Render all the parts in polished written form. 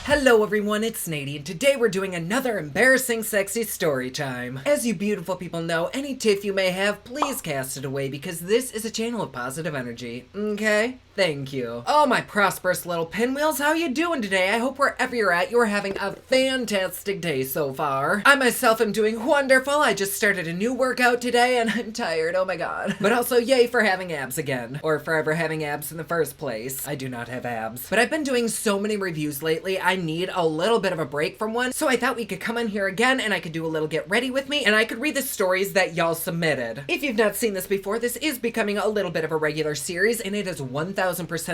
Hello everyone, it's Nadie, and today we're doing another embarrassing sexy story time. As you beautiful people know, any tiff you may have, please cast it away because this is a channel of positive energy, okay? Thank you. Oh, my prosperous little pinwheels, how you doing today? I hope wherever you're at, you're having a fantastic day so far. I myself am doing wonderful. I just started a new workout today and I'm tired, oh my god. But also, yay for having abs again. Or forever having abs in the first place. I do not have abs. But I've been doing so many reviews lately, I need a little bit of a break from one, so I thought we could come on here again and I could do a little get ready with me and I could read the stories that y'all submitted. If you've not seen this before, this is becoming a little bit of a regular series and it is 1000%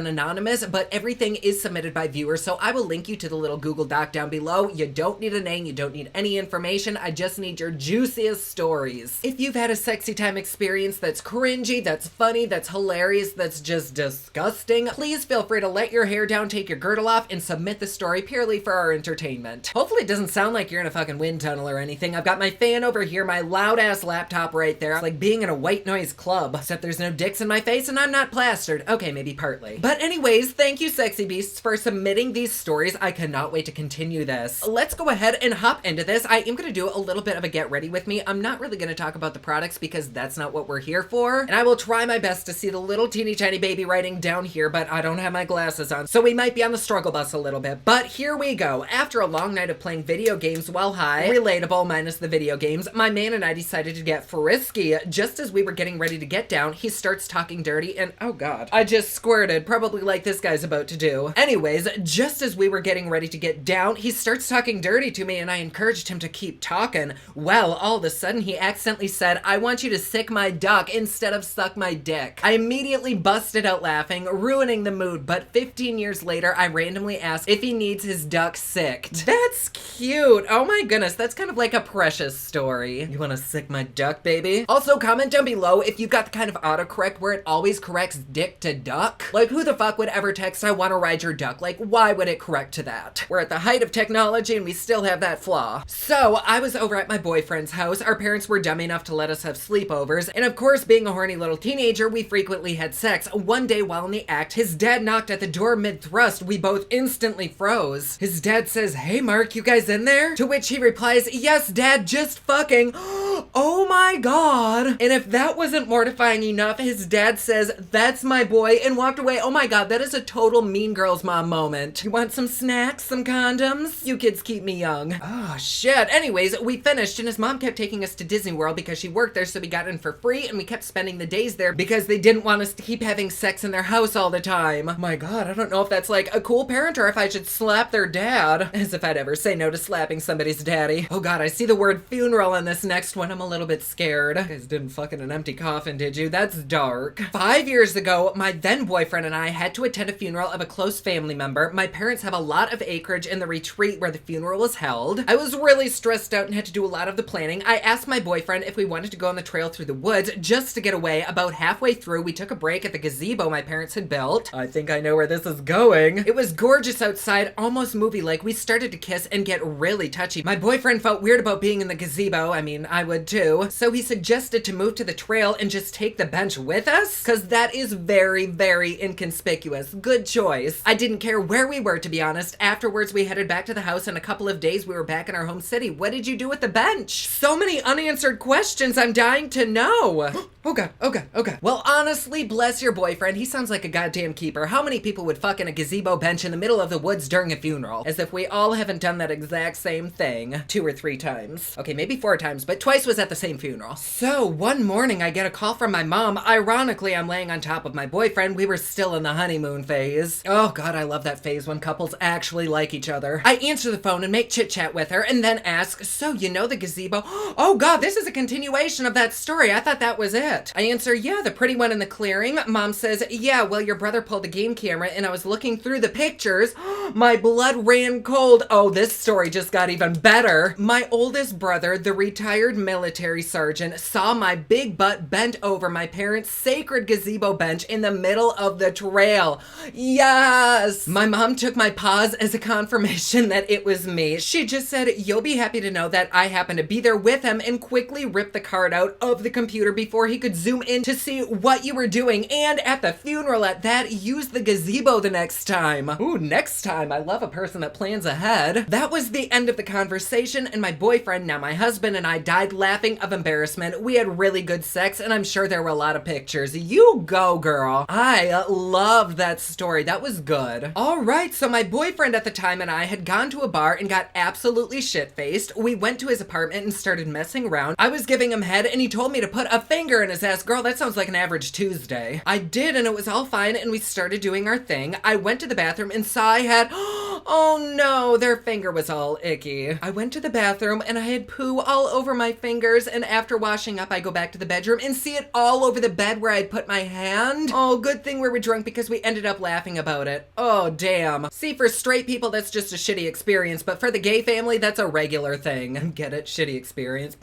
anonymous, but everything is submitted by viewers, so I will link you to the little Google Doc down below. You don't need a name, you don't need any information, I just need your juiciest stories. If you've had a sexy time experience that's cringy, that's funny, that's hilarious, that's just disgusting, please feel free to let your hair down, take your girdle off, and submit the story purely for our entertainment. Hopefully it doesn't sound like you're in a fucking wind tunnel or anything. I've got my fan over here, my loud ass laptop right there. It's like being in a white noise club, except there's no dicks in my face and I'm not plastered. Okay, maybe partly. But anyways, thank you sexy beasts for submitting these stories. I cannot wait to continue this. Let's go ahead and hop into this. I am going to do a little bit of a get ready with me. I'm not really going to talk about the products because that's not what we're here for. And I will try my best to see the little teeny tiny baby writing down here, but I don't have my glasses on. So we might be on the struggle bus a little bit. But here we go. After a long night of playing video games while high, relatable minus the video games, my man and I decided to get frisky. Just as we were getting ready to get down, he starts talking dirty and oh god, I just squirted. Probably like this guy's about to do. Anyways, just as we were getting ready to get down, he starts talking dirty to me and I encouraged him to keep talking. Well, all of a sudden he accidentally said, "I want you to sick my duck instead of suck my dick." I immediately busted out laughing, ruining the mood, but 15 years later, I randomly asked if he needs his duck sicked. That's cute. Oh my goodness, that's kind of like a precious story. You wanna sick my duck, baby? Also, comment down below if you've got the kind of autocorrect where it always corrects dick to duck. Like, who the fuck would ever text, "I wanna ride your duck"? Like, why would it correct to that? We're at the height of technology and we still have that flaw. So, I was over at my boyfriend's house. Our parents were dumb enough to let us have sleepovers, and of course, being a horny little teenager, we frequently had sex. One day while in the act, his dad knocked at the door mid-thrust. We both instantly froze. His dad says, "Hey Mark, you guys in there?" To which he replies, "Yes, Dad, just fucking." Oh my god. And if that wasn't mortifying enough, his dad says, "That's my boy," and walked away. Oh my god, that is a total Mean Girls mom moment. You want some snacks, some condoms? You kids keep me young. Oh shit. Anyways, we finished and his mom kept taking us to Disney World because she worked there, so we got in for free and we kept spending the days there because they didn't want us to keep having sex in their house all the time. Oh my god, I don't know if that's like a cool parent or if I should slap their dad. As if I'd ever say no to slapping somebody's daddy. Oh god, I see the word funeral in this next one. I'm a little bit scared. You guys didn't fuck in an empty coffin, did you? That's dark. 5 years ago, my then boyfriend and I had to attend a funeral of a close family member. My parents have a lot of acreage in the retreat where the funeral was held. I was really stressed out and had to do a lot of the planning. I asked my boyfriend if we wanted to go on the trail through the woods just to get away. About halfway through, we took a break at the gazebo my parents had built. I think I know where this is going. It was gorgeous outside, almost movie-like. We started to kiss and get really touchy. My boyfriend felt weird about being in the gazebo. I mean, I would too. So he suggested to move to the trail and just take the bench with us, because that is very, very inconspicuous. Good choice. I didn't care where we were, to be honest. Afterwards, we headed back to the house. In a couple of days, we were back in our home city. What did you do with the bench? So many unanswered questions. I'm dying to know. Oh god, oh god, oh god. Well, honestly, bless your boyfriend. He sounds like a goddamn keeper. How many people would fuck in a gazebo bench in the middle of the woods during a funeral? As if we all haven't done that exact same thing 2 or 3 times. Okay, maybe 4 times, but twice was at the same funeral. So, one morning I get a call from my mom. Ironically, I'm laying on top of my boyfriend. We were still in the honeymoon phase. Oh god, I love that phase when couples actually like each other. I answer the phone and make chit chat with her and then ask, "So, you know the gazebo?" Oh god, this is a continuation of that story. I thought that was it. I answer, "Yeah, the pretty one in the clearing." Mom says, "Yeah, well, your brother pulled the game camera and I was looking through the pictures. My blood ran cold." Oh, this story just got even better. My oldest brother, the retired military sergeant saw my big butt bent over my parents' sacred gazebo bench in the middle of the trail. Yes! My mom took my pause as a confirmation that it was me. She just said, "You'll be happy to know that I happened to be there with him," and quickly ripped the card out of the computer before he could zoom in to see what you were doing. And at the funeral at that, use the gazebo the next time. Ooh, next time. I love a person that plans ahead. That was the end of the conversation, and my boyfriend, now my husband, and I died laughing of embarrassment. We had really good sex, and I'm sure there were a lot of pictures. You go, girl. I loved that story. That was good. All right, so my boyfriend at the time and I had gone to a bar and got absolutely shit-faced. We went to his apartment and started messing around. I was giving him head, and he told me to put a finger in his ass. Girl, that sounds like an average Tuesday. I did, and it was all fine, and we started doing our thing. I went to the bathroom and saw I had, oh no, their finger was all icky. I went to the bathroom and I had poo all over my fingers, and after washing up, I go back to the bedroom and see it all over the bed where I'd put my hand. Oh, good thing we were drunk because we ended up laughing about it. Oh, damn. See, for straight people, that's just a shitty experience, but for the gay family, that's a regular thing. Get it? Shitty experience.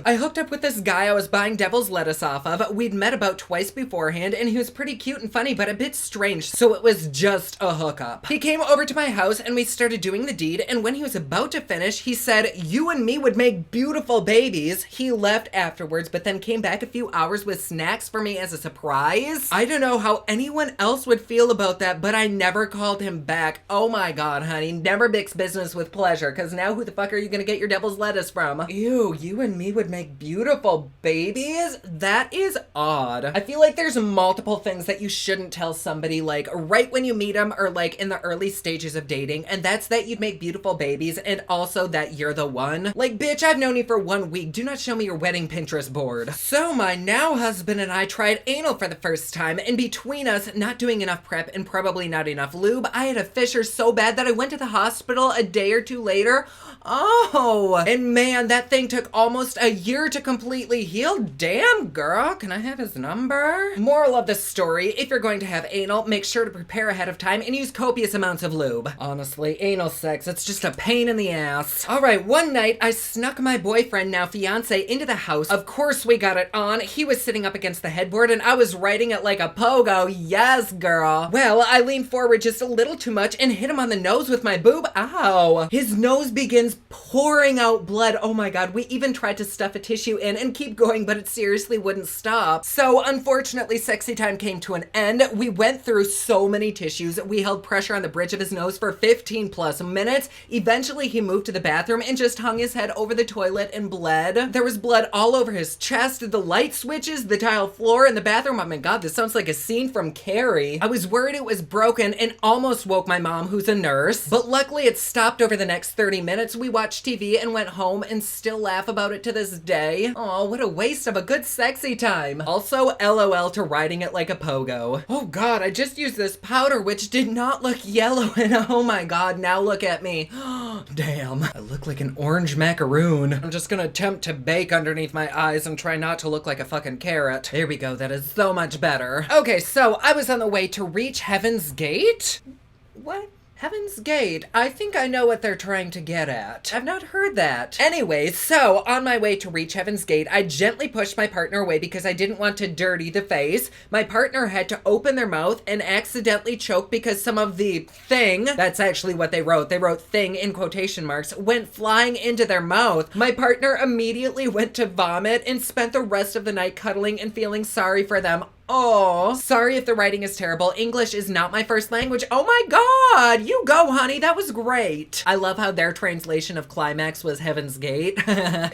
I hooked up with this guy I was buying devil's lettuce off of. We'd met about twice beforehand, and he was pretty cute and funny, but a bit strange, so it was just a hookup. He came over to my house, and we started doing the deed, and when he was about to finish, he said, "You and me would make beautiful babies." He left afterwards, but then came back a few hours with snacks for me as a surprise. I don't know how anyone else would feel about that, but I never called him back. Oh my god, honey, never mix business with pleasure, because now who the fuck are you gonna get your devil's lettuce from? Ew, you and me would make beautiful babies? That is odd. I feel like there's multiple things that you shouldn't tell somebody, like, right when you meet them or, like, in the early stages of dating, and that's that you'd make beautiful babies, and also that you're the one. Like, bitch, I've known you for 1 week. Do not show me your wedding Pinterest board. So my now husband and I tried anal for the first time, and between us not doing enough prep and probably not enough lube, I had a fissure so bad that I went to the hospital a day or two later. Oh, and man, that thing took almost a year to completely heal. Damn, girl. Can I have his number? Moral of the story, if you're going to have anal, make sure to prepare ahead of time and use copious amounts of lube. Honestly, anal sex, it's just a pain in the ass. All right, one night I snuck my boyfriend, now fiance, into the house. Of course we got it on. He was sitting up against the headboard and I was riding it like a pogo. Yes, girl. Well, I leaned forward just a little too much and hit him on the nose with my boob. Ow. His nose begins pouring out blood. Oh my god, we even tried to stuff a tissue in and keep going, but it seriously wouldn't stop. So unfortunately, sexy time came to an end. We went through so many tissues. We held pressure on the bridge of his nose for 15 plus minutes. Eventually, he moved to the bathroom and just hung his head over the toilet and bled. There was blood all over his chest, the light switches, the tile floor in the bathroom. Oh my god, this sounds like a scene from Carrie. I was worried it was broken and almost woke my mom, who's a nurse, but luckily it stopped over the next 30 minutes. We watched TV and went home and still laugh about it to this day. Oh, what a waste of a good sexy time. Also, LOL to riding it like a pogo. Oh god, I just used this powder which did not look yellow, and oh my god, now look at me. Damn, I look like an orange macaroon. I'm just gonna attempt to bake underneath my eyes and try not to look like a fucking carrot. There we go, that is so much better. Okay, so I was on the way to reach Heaven's Gate? What? Heaven's Gate? I think I know what they're trying to get at. I've not heard that. Anyways, so on my way to reach Heaven's Gate, I gently pushed my partner away because I didn't want to dirty the face. My partner had to open their mouth and accidentally choke because some of the thing, that's actually what they wrote thing in quotation marks, went flying into their mouth. My partner immediately went to vomit and spent the rest of the night cuddling and feeling sorry for them. Oh, sorry if the writing is terrible. English is not my first language. Oh my god, you go, honey. That was great. I love how their translation of climax was Heaven's Gate.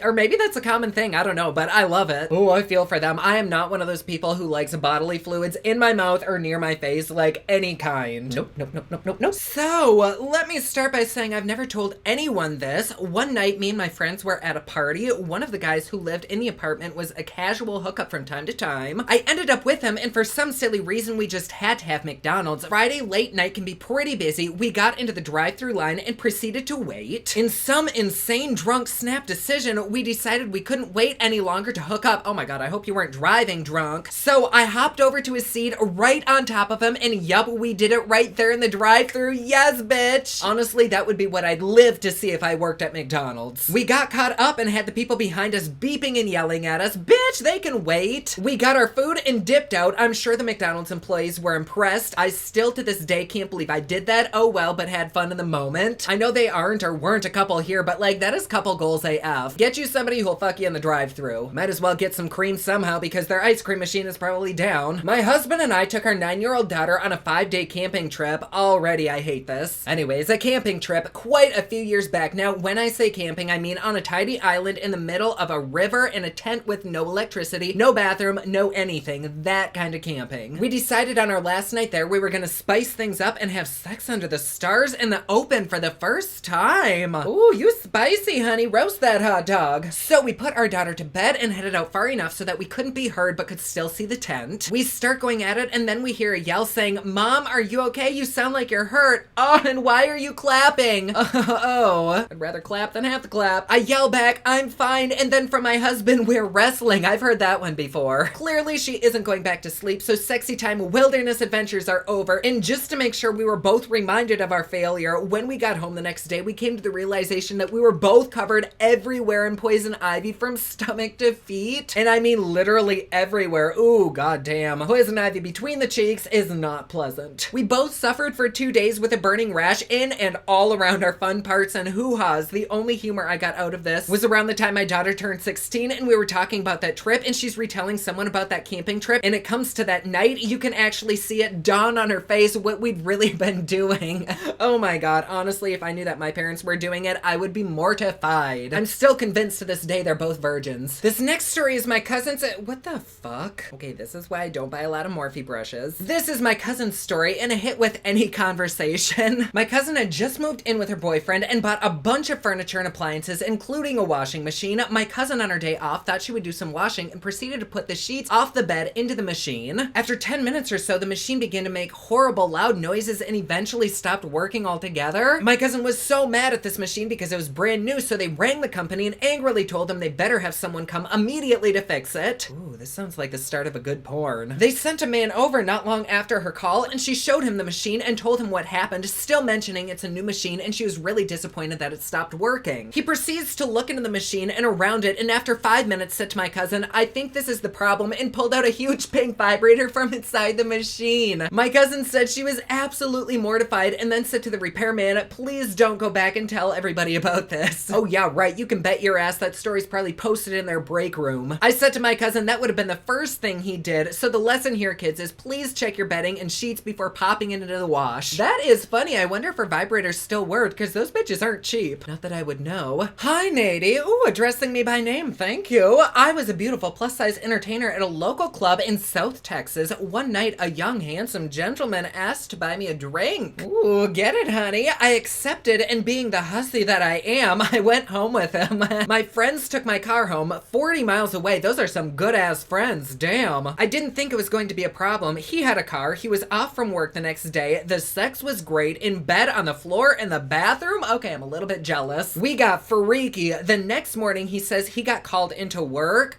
Or maybe that's a common thing. I don't know, but I love it. Oh, I feel for them. I am not one of those people who likes bodily fluids in my mouth or near my face, like any kind. Nope. So, let me start by saying I've never told anyone this. One night, me and my friends were at a party. One of the guys who lived in the apartment was a casual hookup from time to time. I ended up with with him, and for some silly reason we just had to have McDonald's. Friday late night can be pretty busy. We got into the drive-thru line and proceeded to wait. In some insane drunk snap decision, we decided we couldn't wait any longer to hook up. Oh my god, I hope you weren't driving drunk. So I hopped over to his seat right on top of him, and yup, we did it right there in the drive-thru. Yes, bitch! Honestly, that would be what I'd live to see if I worked at McDonald's. We got caught up and had the people behind us beeping and yelling at us. Bitch, they can wait. We got our food and dipped out. I'm sure the McDonald's employees were impressed. I still to this day can't believe I did that. Oh well, but had fun in the moment. I know they aren't or weren't a couple here, but like, that is couple goals AF. Get you somebody who'll fuck you in the drive-thru. Might as well get some cream somehow because their ice cream machine is probably down. My husband and I took our 9-year-old daughter on a 5-day camping trip. Already I hate this. Anyways, a camping trip quite a few years back. Now, when I say camping, I mean on a tiny island in the middle of a river in a tent with no electricity, no bathroom, no anything. That kind of camping. We decided on our last night there we were gonna spice things up and have sex under the stars in the open for the first time. Ooh, you spicy, honey. Roast that hot dog. So we put our daughter to bed and headed out far enough so that we couldn't be heard but could still see the tent. We start going at it and then we hear a yell saying, "Mom, are you okay? You sound like you're hurt." Oh, and why are you clapping? Oh, I'd rather clap than have to clap. I yell back, "I'm fine." And then from my husband, "We're wrestling." I've heard that one before. Clearly she isn't going back to sleep, so sexy time wilderness adventures are over. And just to make sure we were both reminded of our failure, when we got home the next day, we came to the realization that we were both covered everywhere in poison ivy from stomach to feet. And I mean literally everywhere. Ooh, goddamn. Poison ivy between the cheeks is not pleasant. We both suffered for 2 days with a burning rash in and all around our fun parts and hoo-haws. The only humor I got out of this was around the time my daughter turned 16 and we were talking about that trip and she's retelling someone about that camping trip, and it comes to that night, you can actually see it dawn on her face what we'd really been doing. Oh my god, honestly, if I knew that my parents were doing it, I would be mortified. I'm still convinced to this day they're both virgins. This next story is my cousin's. What the fuck? Okay, this is why I don't buy a lot of Morphe brushes. This is my cousin's story and a hit with any conversation. My cousin had just moved in with her boyfriend and bought a bunch of furniture and appliances, including a washing machine. My cousin on her day off thought she would do some washing and proceeded to put the sheets off the bed into the machine. After 10 minutes or so, the machine began to make horrible loud noises and eventually stopped working altogether. My cousin was so mad at this machine because it was brand new, so they rang the company and angrily told them they better have someone come immediately to fix it. Ooh, this sounds like the start of a good porn. They sent a man over not long after her call and she showed him the machine and told him what happened, still mentioning it's a new machine and she was really disappointed that it stopped working. He proceeds to look into the machine and around it, and after 5 minutes said to my cousin, "I think this is the problem," and pulled out a huge pink vibrator from inside the machine. My cousin said she was absolutely mortified and then said to the repairman, "Please don't go back and tell everybody about this." Oh yeah, right, you can bet your ass that story's probably posted in their break room. I said to my cousin that would have been the first thing he did, so the lesson here, kids, is please check your bedding and sheets before popping it into the wash. That is funny. I wonder if her vibrators still work, because those bitches aren't cheap. Not that I would know. Hi, Nady. Ooh, addressing me by name. Thank you. I was a beautiful plus-size entertainer at a local club in South Texas. One night, a young, handsome gentleman asked to buy me a drink. Ooh, get it, honey. I accepted, and being the hussy that I am, I went home with him. My friends took my car home 40 miles away. Those are some good-ass friends. Damn. I didn't think it was going to be a problem. He had a car. He was off from work the next day. The sex was great. In bed, on the floor, in the bathroom. Okay, I'm a little bit jealous. We got freaky. The next morning, he says he got called into work.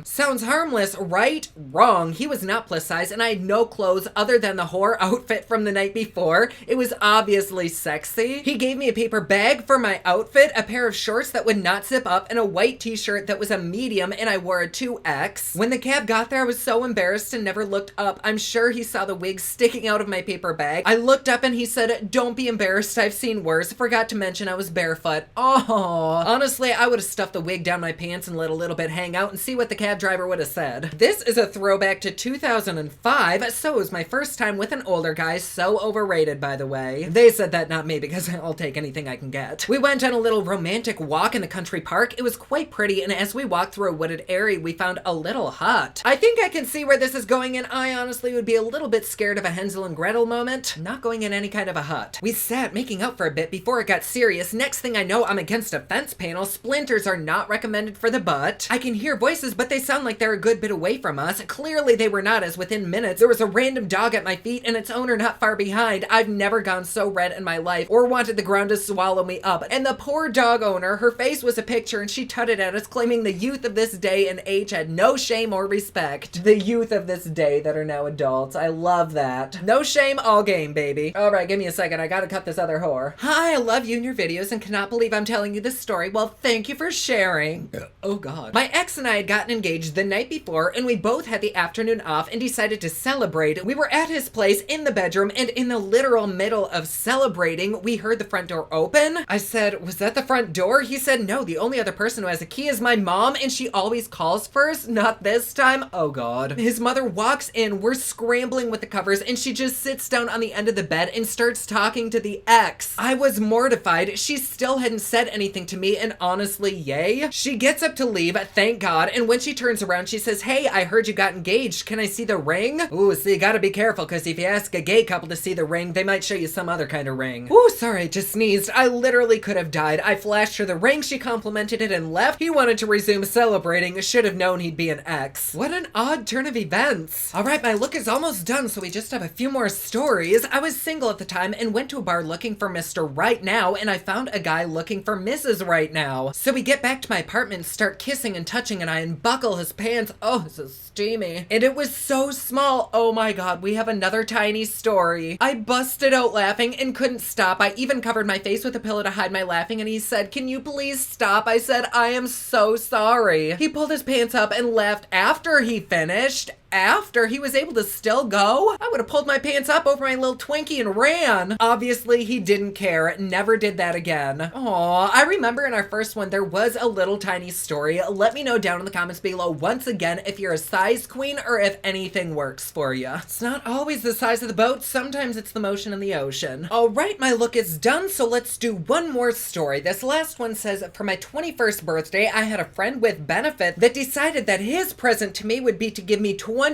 Sounds harmless, right? Wrong. He was not plus size, and I had no clothes other than the whore outfit from the night before. It was obviously sexy. He gave me a paper bag for my outfit, a pair of shorts that would not zip up, and a white t-shirt that was a medium, and I wore a 2X. When the cab got there, I was so embarrassed and never looked up. I'm sure he saw the wig sticking out of my paper bag. I looked up and he said, "Don't be embarrassed, I've seen worse. Forgot to mention I was barefoot." Oh, honestly, I would have stuffed the wig down my pants and let a little bit hang out and see what the cab driver would have said. This is a throwback to 2005, so it was my first time with an older guy. So overrated, by the way. They said that, not me, because I'll take anything I can get. We went on a little romantic walk in the country park. It was quite pretty, and as we walked through a wooded area, we found a little hut. I think I can see where this is going, and I honestly would be a little bit scared of a Hansel and Gretel moment. I'm not going in any kind of a hut. We sat making out for a bit before it got serious. Next thing I know, I'm against a fence panel. Splinters are not recommended for the butt. I can hear voices, but they sound like they're a good bit away from us. Clearly clearly they were not, as within minutes there was a random dog at my feet and its owner not far behind. I've never gone so red in my life or wanted the ground to swallow me up. And the poor dog owner, her face was a picture and she tutted at us, claiming the youth of this day and age had no shame or respect. The youth of this day that are now adults. I love that. No shame, all game, baby. All right, give me a second. I gotta cut this other whore. Hi, I love you and your videos and cannot believe I'm telling you this story. Well, thank you for sharing. Oh God. My ex and I had gotten engaged the night before and we both had the afternoon off and decided to celebrate. We were at his place in the bedroom, and in the literal middle of celebrating, we heard the front door open. I said, was that the front door? He said, no, the only other person who has a key is my mom, and she always calls first. Not this time. Oh God. His mother walks in, we're scrambling with the covers, and she just sits down on the end of the bed and starts talking to the ex. I was mortified. She still hadn't said anything to me, and honestly, yay. She gets up to leave, thank God, and when she turns around, she says, hey, I heard you got engaged. Can I see the ring? Ooh, so you gotta be careful, because if you ask a gay couple to see the ring, they might show you some other kind of ring. Ooh, sorry, I just sneezed. I literally could have died. I flashed her the ring, she complimented it and left. He wanted to resume celebrating. Should have known he'd be an ex. What an odd turn of events. All right, my look is almost done, so we just have a few more stories. I was single at the time and went to a bar looking for Mr. Right Now, and I found a guy looking for Mrs. Right Now. So we get back to my apartment, start kissing and touching, and I unbuckle his pants. Oh, this is steamy. And it was so small. Oh my God, we have another tiny story. I busted out laughing and couldn't stop. I even covered my face with a pillow to hide my laughing, and he said, can you please stop? I said, I am so sorry. He pulled his pants up and laughed after he finished. After he was able to still go? I would have pulled my pants up over my little Twinkie and ran. Obviously, he didn't care. Never did that again. Aw, I remember in our first one, there was a little tiny story. Let me know down in the comments below once again if you're a size queen or if anything works for you. It's not always the size of the boat. Sometimes it's the motion in the ocean. All right, my look is done, so let's do one more story. This last one says, for my 21st birthday, I had a friend with benefit that decided that his present to me would be to give me 21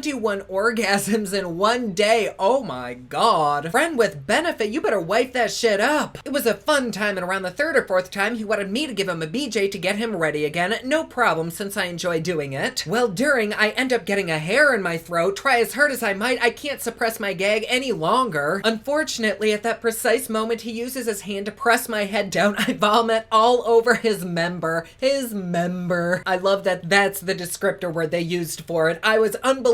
orgasms in one day. Oh my God. Friend with benefit, you better wipe that shit up. It was a fun time, and around the third or fourth time, he wanted me to give him a BJ to get him ready again. No problem, since I enjoy doing it. Well, during, I end up getting a hair in my throat. Try as hard as I might, I can't suppress my gag any longer. Unfortunately, at that precise moment, he uses his hand to press my head down. I vomit all over his member. His member. I love that that's the descriptor word they used for it. I was unbelievably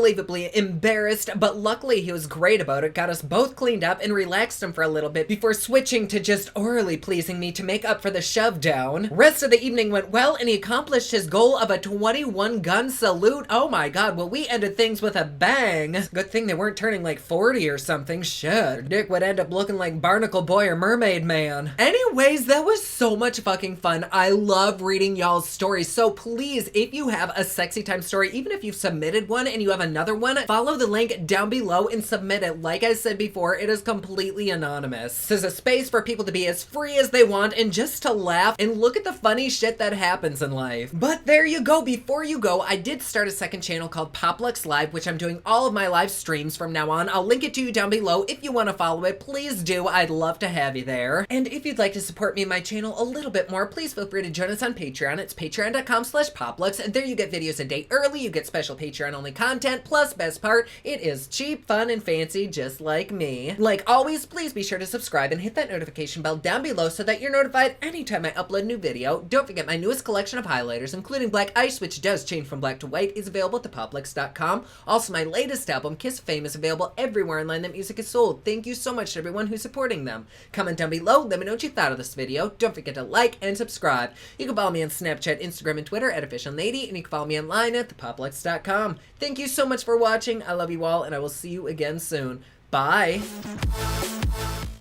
embarrassed, but luckily he was great about it, got us both cleaned up and relaxed him for a little bit before switching to just orally pleasing me to make up for the shove down. Rest of the evening went well, and he accomplished his goal of a 21 gun salute. Oh my God, well, we ended things with a bang. Good thing they weren't turning like 40 or something. Shit, Dick would end up looking like Barnacle Boy or Mermaid Man. Anyways, that was so much fucking fun. I love reading y'all's stories, so please, if you have a sexy time story, even if you've submitted one and you have another one, follow the link down below and submit it. Like I said before, it is completely anonymous. This is a space for people to be as free as they want and just to laugh and look at the funny shit that happens in life. But there you go. Before you go, I did start a second channel called Poplux Live, which I'm doing all of my live streams from now on. I'll link it to you down below. If you want to follow it, please do. I'd love to have you there. And if you'd like to support me and my channel a little bit more, please feel free to join us on Patreon. It's patreon.com/poplux, and there you get videos a day early. You get special Patreon only content, plus best part, it is cheap, fun, and fancy just like me. Like always, please be sure to subscribe and hit that notification bell down below so that you're notified anytime I upload a new video. Don't forget my newest collection of highlighters, including Black Ice, which does change from black to white, is available at thepoplux.com. Also, my latest album, Kiss of Fame, is available everywhere online that music is sold. Thank you so much to everyone who's supporting them. Comment down below, let me know what you thought of this video. Don't forget to like and subscribe. You can follow me on Snapchat, Instagram, and Twitter at OfficialNady, and you can follow me online at thepoplux.com. Thank you so much for watching. I love you all, and I will see you again soon. Bye.